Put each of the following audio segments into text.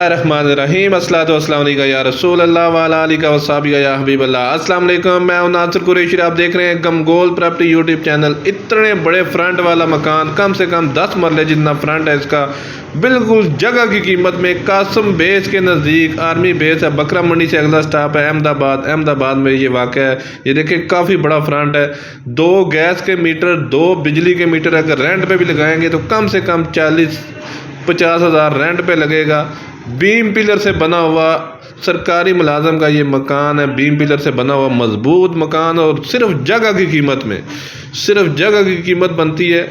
रहमानिर्रहीम अस्सलातु वस्सलामु अलैका या रसूल अल्लाह व अला आलिका व सहाबिका या हबीब अल्लाह। अस्सलाम वालेकुम, मैं हूं नासिर कुरैशी। आप देख रहे हैं गमगोल प्रॉपर्टी यूट्यूब चैनल। इतने बड़े फ्रंट वाला मकान, कम से कम 10 मरले जितना फ्रंट है इसका, बिल्कुल जगह की कीमत में, कासम बेस के नज़दीक, आर्मी बेस है, बकरा मंडी से अगला स्टॉप है अहमदाबाद में ये वाक़ है। ये देखिए काफ़ी बड़ा फ्रंट है। 2 गैस के मीटर, 2 बिजली के मीटर अगर रेंट पे भी लगाएंगे तो कम से कम 40-50 हज़ार रेंट पे लगेगा। बीम पिलर से बना हुआ सरकारी मुलाजम का ये मकान है, बीम पिलर से बना हुआ मजबूत मकान, और सिर्फ जगह की कीमत में, सिर्फ जगह की कीमत बनती है।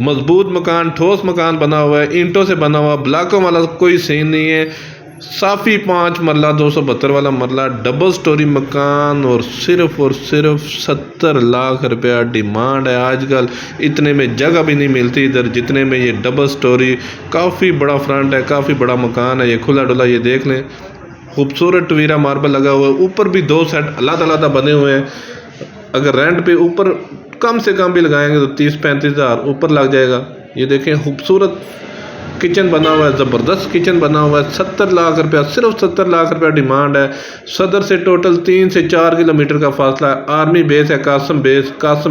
मजबूत मकान, ठोस मकान बना हुआ है, ईंटों से बना हुआ, ब्लॉकों वाला कोई सीन नहीं है। साफ़ी 5 मरला 272 वाला मरला डबल स्टोरी मकान, और सिर्फ 70 लाख रुपया डिमांड है। आजकल इतने में जगह भी नहीं मिलती इधर जितने में ये डबल स्टोरी, काफ़ी बड़ा फ्रंट है, काफ़ी बड़ा मकान है। ये खुला डुला, ये देख लें, खूबसूरत टवीरा मार्बल लगा हुआ है। ऊपर भी 2 सेट अलग-अलग बने हुए हैं। अगर रेंट पे ऊपर कम से कम भी लगाएंगे तो 30-35 हज़ार ऊपर लग जाएगा। ये देखें, खूबसूरत किचन बना हुआ है, ज़बरदस्त किचन बना हुआ है। 70 लाख रुपया, सिर्फ 70 लाख रुपया डिमांड है। सदर से टोटल 3 से 4 किलोमीटर का फासला है। आर्मी बेस है, कासम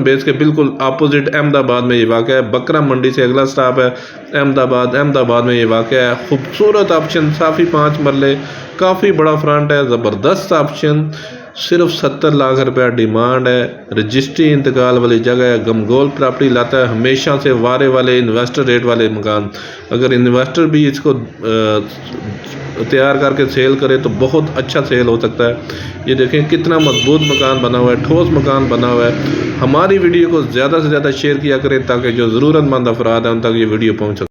बेस के बिल्कुल अपोजिट अहमदाबाद में ये वाक़ है। बकरा मंडी से अगला स्टॉप है अहमदाबाद में ये वाक़ है। खूबसूरत ऑप्शन, साफ़ी 5 मरले, काफ़ी बड़ा फ्रंट है, ज़बरदस्त ऑप्शन। सिर्फ 70 लाख रुपया डिमांड है। रजिस्ट्री इंतकाल वाली जगह है। गमगोल प्रॉपर्टी लाता है हमेशा से वारे वाले इन्वेस्टर रेट वाले मकान। अगर इन्वेस्टर भी इसको तैयार करके सेल करे तो बहुत अच्छा सेल हो सकता है। ये देखें कितना मजबूत मकान बना हुआ है, ठोस मकान बना हुआ है। हमारी वीडियो को ज़्यादा से ज़्यादा शेयर किया करें ताकि जो ज़रूरतमंद अफराद हैं उन तक ये वीडियो पहुँच सके।